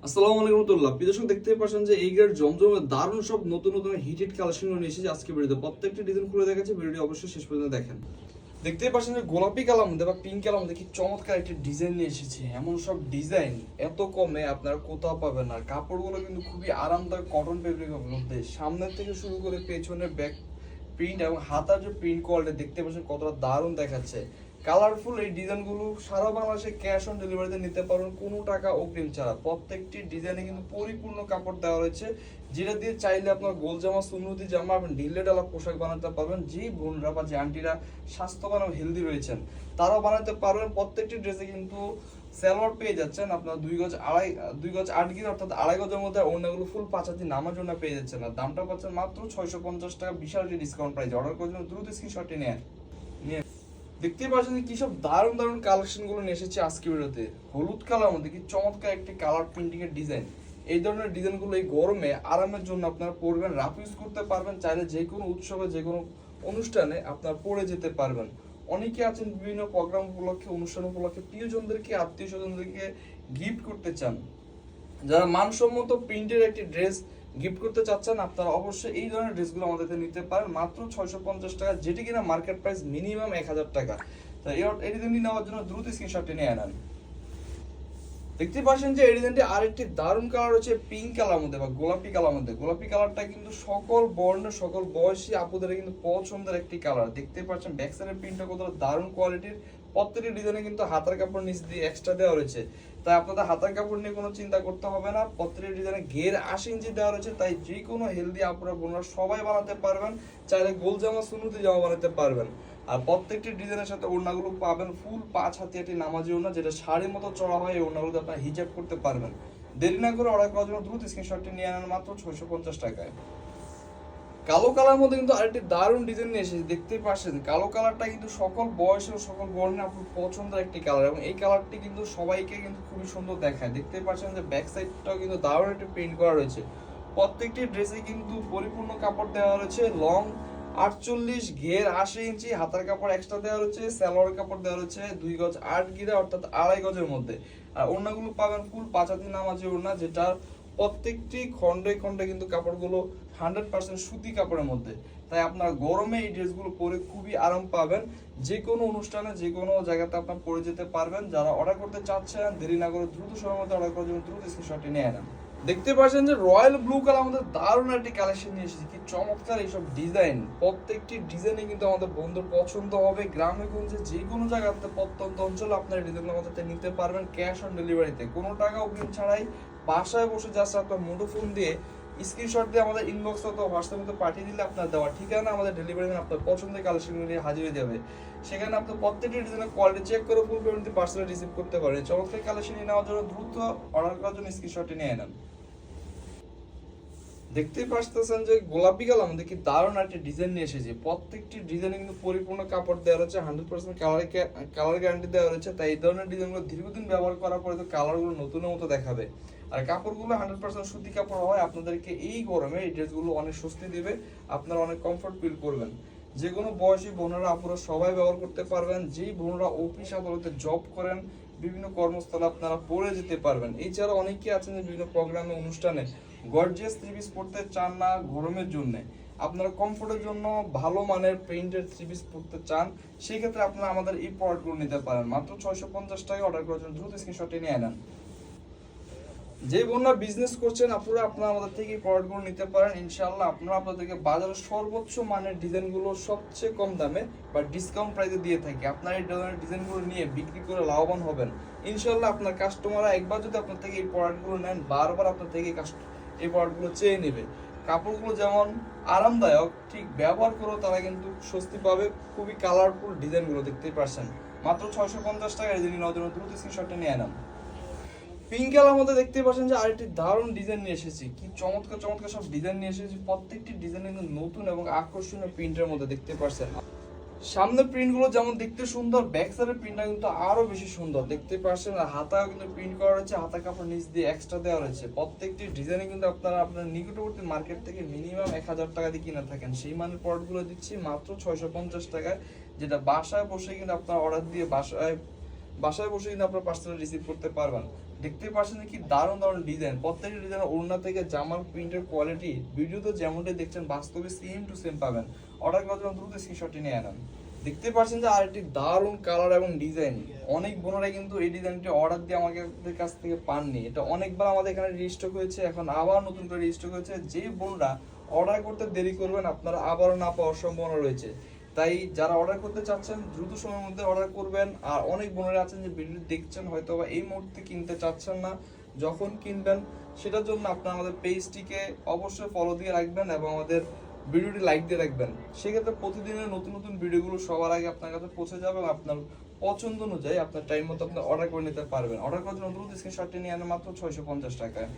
আসসালামু আলাইকুম রহমতুল্লাহ। প্রিয় দর্শক, দেখতে পাচ্ছেন যে এই গ্রেড জমজমের দারুণ সব নতুন নতুন হিটেড কালেকশন নিয়ে এসেছি আজকে ভিডিওতে। প্রত্যেকটা ডিজাইন খুলে দেখাচ্ছে, ভিডিওটি অবশ্যই শেষ পর্যন্ত দেখেন। দেখতে পাচ্ছেন যে গোলাপি কালার মধ্যে বা পিঙ্ক কালার মধ্যে কি চমৎকার একটি ডিজাইন নিয়ে এসেছি। এমন সব ডিজাইন এত কমে আপনারা কোথাও পাবেন না। কাপড়গুলো কিন্তু খুবই আরামদায়ক কটন ফেব্রিকের মধ্যে, সামনের থেকে শুরু করে পেছনের ব্যাক প্রিন্ট এবং হাতার যে প্রিন্ট কোয়ালিটি দেখতে পাচ্ছেন কতটা দারুণ দেখাচ্ছে। কালারফুল এই ডিজাইনগুলো সারা বাংলাদেশে ক্যাশ অন ডেলিভারিতে নিতে পারবেন কোনো টাকা অগ্রিম ছাড়া। প্রত্যেকটি ডিজাইনে কিন্তু পরিপূর্ণ কাপড় দেওয়া রয়েছে, যেটা দিয়ে চাইলে আপনার গোল জামা, সুন্নতি জামা এবং ঢিলে ডালা পোশাক বানাতে পারবেন। যেই বোনরা বা যে আন্টিরা স্বাস্থ্যবান এবং হেলদি রয়েছেন তারাও বানাতে পারবেন। প্রত্যেকটি ড্রেসে কিন্তু সালোয়ার পেয়ে যাচ্ছেন আপনার 2 গজ 8 গির অর্থাৎ 2.5 গজের মধ্যে। অন্যগুলো ফুল 5 হাতি নামার জন্য পেয়ে যাচ্ছেন। আর দামটা পাচ্ছেন মাত্র 650 টাকা, বিশাল একটি ডিসকাউন্ট প্রাইস। অর্ডার করার জন্য দ্রুত স্ক্রিনশটটি নিয়ে দেখতে পাচ্ছেন কি সব দারুণ দারুণ কালেকশন গুলো নিয়ে এসেছে আজকে ভিডিওতে। হলুদ কালার মধ্যে কি চমৎকার একটি কালার প্রিন্টিং এর ডিজাইন। এই ধরনের ডিজাইন গুলো এই গরমে আরামের জন্য আপনারা পরবেন, রাফ ইউজ করতে পারবেন, চাইলে যে কোনো উৎসবে যে কোনো অনুষ্ঠানে আপনারা পরে যেতে পারবেন। অনেকে আছেন বিভিন্ন প্রোগ্রাম উপলক্ষে, অনুষ্ঠান উপলক্ষে প্রিয়জনদেরকে, আত্মীয় স্বজনদেরকে গিফট করতে চান। যারা মানসম্মত প্রিন্টের একটি ড্রেস গিফট করতে চাচ্ছেন আপনারা অবশ্যই এই ধরনের ড্রেসগুলো আমাদের থেকে নিতে পারেন মাত্র 650 টাকা, যেটি কিনা মার্কেট প্রাইস মিনিমাম 1000 টাকা। তাই এই ডিজাইনটি নেওয়ার জন্য দ্রুত স্ক্রিনশটটি নিয়ে নেন। দেখতে পাচ্ছেন যে এই ডিজাইনটি আরেকটি দারুণ কালার হচ্ছে পিঙ্ক কালার মধ্যে বা গোলাপি কালার মধ্যে। গোলাপি কালারটা কিন্তু সকল বর্ণের সকল বয়সী আপুদের কিন্তু পছন্দের একটি কালার। দেখতে পাচ্ছেন ব্যাক সাইডের প্রিন্টটা কতটা দারুণ কোয়ালিটির। প্রত্যেকটি ডিজাইনে কিন্তু হাতার কাপড় নিচ দিয়ে এক্সট্রা দেওয়া রয়েছে, তাই আপনাদের হাতার কাপড় নিয়ে কোনো চিন্তা করতে হবে না। প্রত্যেকটি ডিজাইনে ঘের 80 ইঞ্চি দেওয়া রয়েছে, তাই যে কোনো হেলদি আপুরা বোনরা সবাই বানাতে পারবেন। চাইলে গোল জামা, সুন্নতি জামা বানাতে পারবেন। আর প্রত্যেকটি ডিজাইনের সাথে ওড়নাগুলো পাবেন ফুল 5 হাতি একটি নামাজি ওড়না, যেটা শাড়ির মতো চড়া হয়। এই ওড়নাগুলো আপনারা হিজাব করতে পারবেন। দেরি না করে অর্ডার করার জন্য দ্রুত স্ক্রিনশটটি নিয়ে আনেন মাত্র 650 টাকায়। কালো কালার মধ্যে কিন্তু আরেকটি দারুণ ডিজাইন নিয়ে এসেছে। দেখতেই পাচ্ছেন কালো কালারটা কিন্তু সকল বয়সের সকল বর্ণের আপনার পছন্দের একটি কালার, এবং এই কালারটি কিন্তু সবাইকে কিন্তু খুবই সুন্দর দেখায়। দেখতেই পাচ্ছেন যে ব্যাক সাইডটাও কিন্তু দারুণ একটি প্রিন্ট করা রয়েছে। প্রত্যেকটি ড্রেসে কিন্তু পরিপূর্ণ কাপড় দেওয়া রয়েছে, লং 48, ঘের 80 ইঞ্চি, হাতার কাপড় এক্সট্রা দেওয়া রয়েছে, সালোয়ার কাপড় দেওয়া রয়েছে 2 গজ 8 গিরা অর্থাৎ 2.5 গজের মধ্যে। আর ওড়নাগুলো পাবেন ফুল 5 হাতি নামাজি ওড়না, যেটা প্রত্যেকটি খন্ডে খন্ডে কিন্তু কাপড়গুলো 100% সুতি কাপড়ের মধ্যে। তাই আপনার গরমে এই ড্রেসগুলো পরে খুবই আরাম পাবেন। যে কোনো অনুষ্ঠানে যে কোনো জায়গাতে আপনার পরে যেতে পারবেন। যারা অর্ডার করতে চাচ্ছেন দেরি না করে দ্রুত সময়ের মধ্যে অর্ডার করার জন্য দ্রুত স্ক্রিনশটটি নিয়ে নেন। দেখতে পাচ্ছেন যে রয়্যাল ব্লু কালার আমাদের দারুণ একটি কালেকশন নিয়ে এসেছি। কি চমৎকার এইসব ডিজাইন, প্রত্যেকটি ডিজাইনে কিন্তু আমাদের বন্ধুর পছন্দ হবে। গ্রামে গঞ্জে যে কোনো জায়গাতে প্রত্যন্ত অঞ্চলে আপনার ডিজাইন আমাদের থেকে নিতে পারবেন ক্যাশ অন ডেলিভারিতে, কোনো টাকা অগ্রিম ছাড়াই। বাসায় বসে জাস্ট আপনার মুঠোফোন দিয়ে স্ক্রিনশট দিয়ে আমাদের ইনবক্স অথবা হোয়াটসঅ্যাপে পাঠিয়ে দিলে আপনার দেওয়া ঠিকানা আমাদের ডেলিভারি ম্যান আপনার পছন্দের কালেকশন নিয়ে হাজির হয়ে যাবে। সেখানে আপনি প্রত্যেকটি ডিজাইনের কোয়ালিটি চেক করে ফুল পেমেন্ট দিয়ে পার্সেল রিসিভ করতে পারেন। চমৎকার কালেকশন নেওয়ার জন্য দ্রুত অর্ডার করার জন্য স্ক্রিনশটটি নিয়ে নেন। দেখতেই পাচ্ছেন যে গোলাপি কালার মধ্যে কি দারুণ একটা ডিজাইন নিয়ে এসেছে। প্রত্যেকটি ডিজাইনে কিন্তু পরিপূর্ণ কাপড় দেওয়া রয়েছে, 100% কালার গ্যারান্টি দেওয়া রয়েছে। তাই এই ধরনের ডিজাইনগুলো দীর্ঘদিন ব্যবহার করার পরে তো কালারগুলো নতুনের মতো দেখাবে। আর কাপড়গুলো 100% সুতি কাপড় হয়। আপনাদেরকে এই গরমে এই ড্রেসগুলো অনেক স্বস্তি দিবে, আপনারা অনেক কমফর্ট ফিল করবেন। যে কোনো বয়সী বোনেরা আপুরা সবাই ব্যবহার করতে পারবেন। যেই বোনেরা অফিস আদালতে জব করেন, বিভিন্ন কর্মস্থলে আপনারা পরে যেতে পারবেন। এছাড়া অনেকে আছেন যে বিভিন্ন প্রোগ্রামে অনুষ্ঠানে গর্জিয়াস থ্রি পিস পরতে চান না গরমের জন্য, আপনারা কমফোর্টের জন্য ভালো মানের প্রিন্টের থ্রি পিস পরতে চান, সেই ক্ষেত্রে আপনারা আমাদের এই প্রোডাক্টগুলো নিতে পারেন মাত্র 650 টাকায়। অর্ডার করার জন্য দ্রুত স্ক্রিনশটে নিয়ে নেন। যে বোনরা বিজনেস করছেন আপনারা আমাদের থেকে এই প্রোডাক্টগুলো নিতে পারেন। ইনশাআল্লাহ আপনারা আপনাদেরকে বাজারের সর্বোচ্চ মানের ডিজাইনগুলো সবচেয়ে কম দামে বা ডিসকাউন্ট প্রাইসে দিয়ে থাকি। আপনারা এই ধরনের ডিজাইনগুলো নিয়ে বিক্রি করে লাভবান হবেন ইনশাআল্লাহ। আপনার কাস্টমাররা একবার যদি আপনার থেকে এই প্রোডাক্টগুলো নেন, বারবার আপনার থেকে এই প্রোডাক্টগুলো চেয়ে নেবে। কাপড়গুলো যেমন আরামদায়ক, ঠিক ব্যবহার করেও তারা কিন্তু স্বস্তি পাবে। খুবই কালারফুল ডিজাইনগুলো দেখতেই পাচ্ছেন। মাত্র 650 টাকা এই নেওয়ার জন্য দ্রুত স্ক্রিনশটটা নিয়ে নেন। পিঙ্ক কালার মধ্যে দেখতে পাচ্ছেন যে আরেকটি দারুণ ডিজাইন নিয়ে এসেছি। কি চমৎকার চমৎকার সব ডিজাইন নিয়ে এসেছি। প্রত্যেকটি ডিজাইন কিন্তু নতুন এবং আকর্ষণীয় প্রিন্টের মধ্যে দেখতে পাচ্ছেন। সামনের প্রিন্টগুলো যেমন দেখতে সুন্দর, ব্যাক সাইডের প্রিন্টটা কিন্তু আরো বেশি সুন্দর দেখতে পাচ্ছেন। আর হাতাও কিন্তু প্রিন্ট করা রয়েছে, হাতা কাপড় নিচ দিয়ে এক্সট্রা দেওয়া রয়েছে। প্রত্যেকটি ডিজাইনে কিন্তু আপনারা আপনার নিকটবর্তী মার্কেট থেকে মিনিমাম 1000 টাকা দিয়ে কিনে থাকেন, সেই মানের প্রোডাক্টগুলো দিচ্ছি মাত্র 650 টাকায়, যেটা বাসায় বসে কিন্তু আপনারা অর্ডার দিয়ে বাসায় বসে কিন্তু আপনারা পার্সেল রিসিভ করতে পারবেন। দেখতে পাচ্ছেন কি দারুণ দারুণ ডিজাইন, প্রত্যেকটা ডিজাইন ওড়না থেকে জামার প্রিন্টের কোয়ালিটি ভিডিওতে যেমনটা দেখছেন বাস্তবে সেম টু সেম পাবেন। অর্ডার করার জন্য দ্রুত স্ক্রিনশটটি নিয়ে আনেন। দেখতে পাচ্ছেন যে আরেকটি দারুণ কালার এবং ডিজাইন, অনেক বোনেরা কিন্তু এই ডিজাইনটি অর্ডার দিয়ে আমাদের কাছ থেকে পাননি। এটা অনেকবার আমাদের এখানে রিস্টক হয়েছে, এখন আবার নতুন করে রিস্টক হয়েছে। যে বোনরা অর্ডার করতে দেরি করবেন আপনারা আবারও না পাওয়ার সম্ভাবনা রয়েছে। তাই যারা অর্ডার করতে চাচ্ছেন দ্রুত সময়ের মধ্যে অর্ডার করবেন। আর অনেক বোনেরা আছেন যে ভিডিও দেখছেন হয়তো বা এই মুহূর্তে কিনতে চাচ্ছেন না, যখন কিনবেন সেটার জন্য আপনারা আমাদের পেজটিকে অবশ্যই ফলো দিয়ে রাখবেন এবং আমাদের ভিডিওটি লাইক দিয়ে রাখবেন। সেক্ষেত্রে প্রতিদিনের নতুন নতুন ভিডিওগুলো সবার আগে আপনার কাছে পৌঁছে যাবে এবং আপনার পছন্দ অনুযায়ী আপনার টাইম মতো আপনি অর্ডার করে নিতে পারবেন। অর্ডার করার জন্য দ্রুত স্ক্রিনশটটি নিয়ে আনেন মাত্র 650 টাকায়।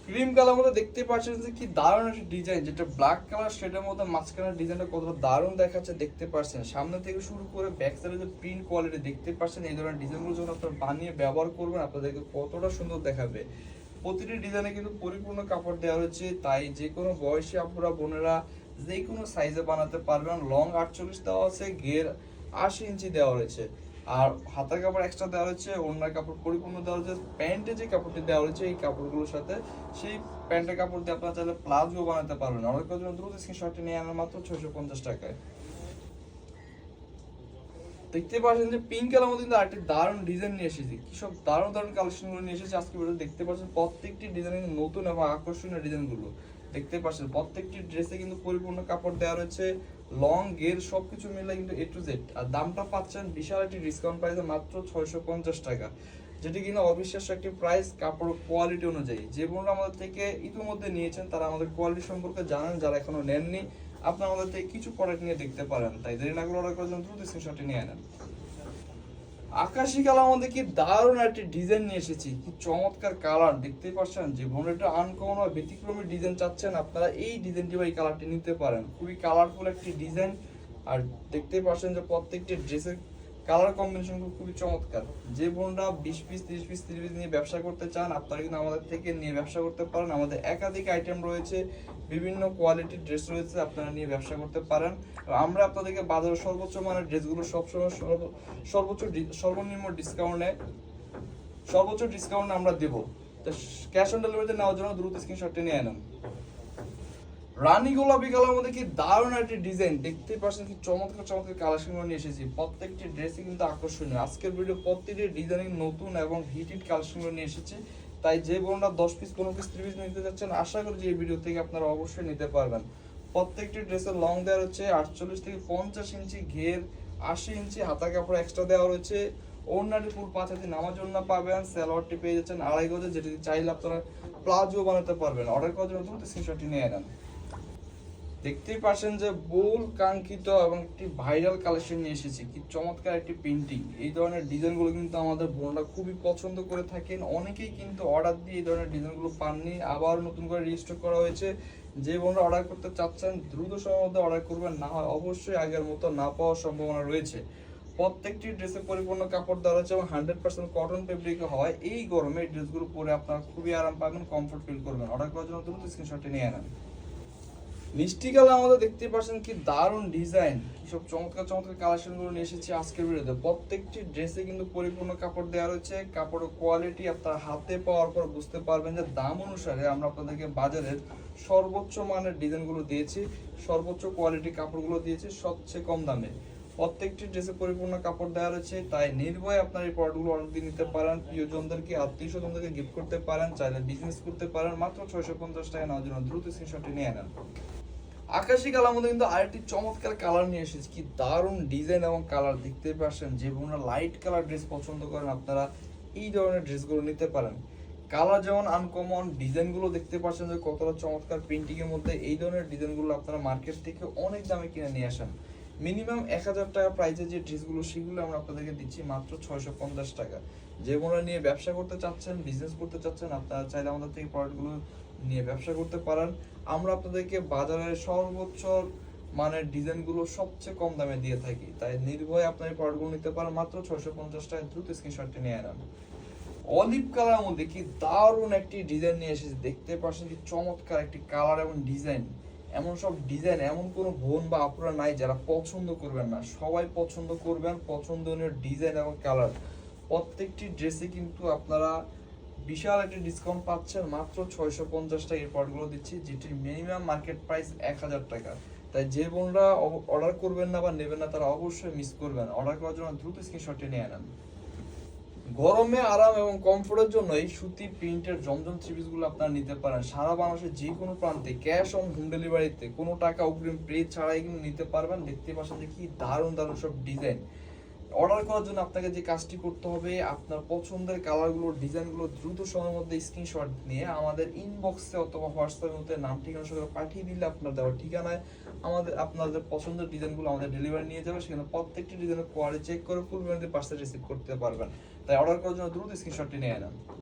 ক্রিম কালার মধ্যে দেখতে পাচ্ছেন যে কি দারুণ একটা ডিজাইন, যেটা ব্ল্যাক কালার সেটার মধ্যে মাঝখানের ডিজাইনটা কতটা দারুণ দেখাচ্ছে দেখতে পাচ্ছেন। সামনে থেকে শুরু করে ব্যাক সাইডে যে প্রিন্ট কোয়ালিটি দেখতে পাচ্ছেন, এই ধরনের ডিজাইনগুলো যখন আপনারা বানিয়ে ব্যবহার করবেন আপনাদেরকে কতটা সুন্দর দেখাবে। প্রতিটি ডিজাইনে কিন্তু পরিপূর্ণ কাপড় দেওয়া হয়েছে, তাই যে কোনো বয়সী আপুরা বোনেরা যে কোনো সাইজে বানাতে পারবেন। লং 48 দেওয়া আছে, ঘের 80 ইঞ্চি দেওয়া রয়েছে, আর হাতার কাপড় এক্সট্রা দেওয়া হয়েছে, ওড়নার কাপড় পরিপূর্ণ দেওয়া হয়েছে। প্যান্টে যে কাপড়টি দেওয়া হয়েছে এই কাপড়গুলোর সাথে সেই প্যান্টের কাপড় দিয়ে আপনারা চাইলে প্লাজো বানাতে পারবেন। অর্ডার করার জন্য দ্রুত স্ক্রিনশটটি নিয়ে আনার মাত্র 650 টাকায়। দেখতে পাচ্ছেন যে পিঙ্ক কালার মধ্যে কিন্তু আরেকটি দারুণ ডিজাইন নিয়ে এসেছি। কি সব দারুণ দারুণ কালেকশনগুলো নিয়ে এসেছি আজকে ভিডিওতে দেখতে পাচ্ছেন। প্রত্যেকটি ডিজাইন নতুন এবং আকর্ষণীয় ডিজাইনগুলো দেখতে পাচ্ছেন। প্রত্যেকটি ড্রেসে কিন্তু পরিপূর্ণ কাপড় দেওয়া রয়েছে, লং গের সবকিছু মিলে কিন্তু A to Z। আর দামটা পাচ্ছেন বিশাল একটি ডিসকাউন্ট প্রাইসে মাত্র 650 টাকা, যেটি কিনা অবিশ্বাস্য একটি প্রাইস কাপড় কোয়ালিটি অনুযায়ী। যে বোনরা আমাদের থেকে ইতিমধ্যে নিয়েছেন তারা আমাদের কোয়ালিটি সম্পর্কে জানেন, যারা এখনো নেননি আপনারা আমাদের থেকে কিছু প্রোডাক্ট নিয়ে দেখতে পারেন। তাই দেরি না করে অর্ডার করার জন্য দ্রুত স্ক্রিনশটটি নিয়ে নেন। আকাশি কালার মধ্যে কি দারুণ একটি ডিজাইন নিয়ে এসেছি, কি চমৎকার কালার দেখতে পাচ্ছেন। যে বোনেরা আনকমন বা ব্যতিক্রমী ডিজাইন চাচ্ছেন আপনারা এই ডিজাইনটি বা এই কালারটি নিতে পারেন। খুবই কালারফুল একটি ডিজাইন, আর দেখতেই পাচ্ছেন যে প্রত্যেকটি ড্রেসের কালার কম্বিনেশন খুবই চমৎকার। যে বোনরা 20 পিস 30 পিস 30 পিস নিয়ে ব্যবসা করতে চান আপনারা কিন্তু আমাদের থেকে নিয়ে ব্যবসা করতে পারেন। আমাদের একাধিক আইটেম রয়েছে, বিভিন্ন কোয়ালিটির ড্রেস রয়েছে, আপনারা নিয়ে ব্যবসা করতে পারেন। আমরা আপনাদেরকে বাজারের সর্বোচ্চ মানের ড্রেসগুলো সবসময় সর্বনিম্ন ডিসকাউন্ট আমরা দেব। তো ক্যাশ অন ডেলিভারিতে নেওয়ার জন্য দ্রুত স্ক্রিনশটটি নিয়ে নেন। রানী গোলাপি কালার মধ্যে কি দারুণ একটি ডিজাইন দেখতে পাচ্ছেন, কি চমৎকার চমৎকার কালেকশন নিয়ে এসেছি। প্রত্যেকটি ড্রেসই কিন্তু আকর্ষণীয়। আজকের ভিডিও প্রত্যেকটি ডিজাইনিং নতুন এবং হিটেড কালেকশন নিয়ে এসেছি। তাই যে বোনরা 10 পিস 15 পিস 30 পিস নিতে যাচ্ছেন আশা করি যে এই ভিডিও থেকে আপনারা অবশ্যই নিতে পারবেন। প্রত্যেকটি ড্রেসের লং দেওয়া রয়েছে 48 থেকে 50 ইঞ্চি, ঘের 80 ইঞ্চি, হাতা কাপড় এক্সট্রা দেওয়া রয়েছে। ওড়নাটি ফুল 5 হাতে নামার জন্য পাবেন। সালোয়ারটি পেয়ে যাচ্ছেন 2.5 গজে, যেটি চাইলে আপনারা প্লাজো বানাতে পারবেন। অর্ডার করার জন্য দ্রুত স্ক্রিনশটটি নিয়ে নেন। দেখতেই পাচ্ছেন যে বহুল কাঙ্ক্ষিত এবং একটি ভাইরাল কালেকশন নিয়ে এসেছি, কি চমৎকার একটি পেন্টিং। এই ধরনের ডিজাইনগুলো কিন্তু আমাদের বোনরা খুবই পছন্দ করে থাকেন। অনেকেই কিন্তু অর্ডার দিয়ে এই ধরনের ডিজাইনগুলো পাননি, আবার নতুন করে রিস্টক করা হয়েছে। যে বোনরা অর্ডার করতে চাচ্ছেন দ্রুত সময়ের মধ্যে অর্ডার করবেন, না হয় অবশ্যই আগের মতো না পাওয়ার সম্ভাবনা রয়েছে। প্রত্যেকটি ড্রেসে পরিপূর্ণ কাপড় দেওয়া হয়েছে এবং 100% কটন ফেব্রিকে হয়। এই গরমে এই ড্রেসগুলো পরে আপনারা খুবই আরাম পাবেন, কমফোর্ট ফিল করবেন। অর্ডার করার জন্য দ্রুত স্ক্রিনশটটি নিয়ে নেন। মিষ্টি কালার আমাদের দেখতে পাচ্ছেন, কি দারুণ ডিজাইন, কি সব চমৎকার চমৎকার কালেকশন গুলো নিয়ে এসেছি আজকের ভিডিওতে। প্রত্যেকটি ড্রেসে কিন্তু পরিপূর্ণ কাপড় দেওয়া রয়েছে। কাপড়ের কোয়ালিটি আপনারা হাতে পাওয়ার পর বুঝতে পারবেন যে দাম অনুসারে আমরা আপনাদেরকে বাজারের সর্বোচ্চ মানের ডিজাইনগুলো দিয়েছি, সর্বোচ্চ কোয়ালিটি কাপড়গুলো দিয়েছি সবচেয়ে কম দামে। প্রত্যেকটি ড্রেসে পরিপূর্ণ কাপড় দেওয়া রয়েছে, তাই নির্ভয়ে আপনার এই প্রোডাক্টগুলো অর্ডার দিয়ে নিতে পারেন। প্রিয়জনদেরকে আত্মীয় স্বজনদেরকে গিফট করতে পারেন, চাইলে বিজনেস করতে পারেন। মাত্র 650 টাকা নেওয়ার জন্য দ্রুত স্ক্রিনশটটি নিয়ে নেন। আকাশি কালার মধ্যে কিন্তু আরেকটি চমৎকার কালার নিয়ে এসেছি, কি দারুণ ডিজাইন এবং কালার দেখতে পাচ্ছেন। যে বোনরা লাইট কালার ড্রেস পছন্দ করেন আপনারা এই ধরনের ড্রেসগুলো নিতে পারেন। কালার যেমন আনকমন, ডিজাইনগুলো দেখতে পাচ্ছেন যে কতটা চমৎকার প্রিন্টিং এর মধ্যে। এই ধরনের ডিজাইনগুলো আপনারা মার্কেট থেকে অনেক দামে কিনে নিয়ে আসেন। মিনিমাম 1000 টাকা প্রাইসের যে ড্রেসগুলো সেগুলো আমরা আপনাদেরকে দিচ্ছি মাত্র 650 টাকা। যে বোনরা নিয়ে ব্যবসা করতে চাচ্ছেন, বিজনেস করতে চাচ্ছেন, আপনারা চাইলে আমাদের থেকে প্রোডাক্টগুলো নিয়ে ব্যবসা করতে পারেন। আমরা আপনাদেরকে বাজারের সর্বোচ্চ মানের ডিজাইনগুলো সবচেয়ে কম দামে দিয়ে থাকি, তাই নির্ভয়ে আপনার এই প্রোডাক্টগুলো নিতে পারেন মাত্র 650 টাকায়। দ্রুত স্ক্রিনশটটি নিয়ে নেন। অলিভ কালার মধ্যে কি দারুণ একটি ডিজাইন নিয়ে এসেছে, দেখতে পাচ্ছেন কি চমৎকার একটি কালার এবং ডিজাইন। এমন সব ডিজাইন এমন কোনো বোন বা আপুরা নাই যারা পছন্দ করবেন না, সবাই পছন্দ করবেন। পছন্দনীয় ডিজাইন এবং কালার, প্রত্যেকটি ড্রেসে কিন্তু আপনারা বিশাল একটা ডিসকাউন্ট পাচ্ছেন, মাত্র 650 টাকা এই প্রোডাক্টগুলো দিচ্ছি, যেটির মিনিমাম মার্কেট প্রাইস 1000 টাকা। তাই যে বোনরা অর্ডার করবেন না বা নেবেন না তারা অবশ্যই মিস করবেন, অর্ডার করার জন্য দ্রুত স্ক্রিনশটটি নিয়ে নেন। গরমে আরাম এবং কমফোর্টের জন্য এই সুতি প্রিন্টের জমজম থ্রি পিস গুলো আপনারা নিতে পারেন। সারা বাংলাদেশের যে কোনো প্রান্তে ক্যাশ অন হোম ডেলিভারিতে কোনো টাকা অগ্রিম পে ছাড়াই কিন্তু নিতে পারবেন। দেখতে পাচ্ছেন যে কি দারুণ দারুণ সব ডিজাইন। অর্ডার করার জন্য আপনাকে যে কাজটি করতে হবে, আপনার পছন্দের কালারগুলো ডিজাইনগুলো দ্রুত সময়ের মধ্যে স্ক্রিনশট নিয়ে আমাদের ইনবক্সে অথবা হোয়াটসঅ্যাপের মধ্যে নাম ঠিকানা সহ পাঠিয়ে দিলে আপনার দেওয়ার ঠিকানায় আপনাদের পছন্দের ডিজাইনগুলো আমাদের ডেলিভারি নিয়ে যাবে। সেখানে প্রত্যেকটি ডিজাইনের কোয়ালিটি চেক করে ফুল পেমেন্টে পার্সেল রিসিভ করতে পারবেন। তাই অর্ডার করার জন্য দ্রুত স্ক্রিনশটটি নিয়ে নেন।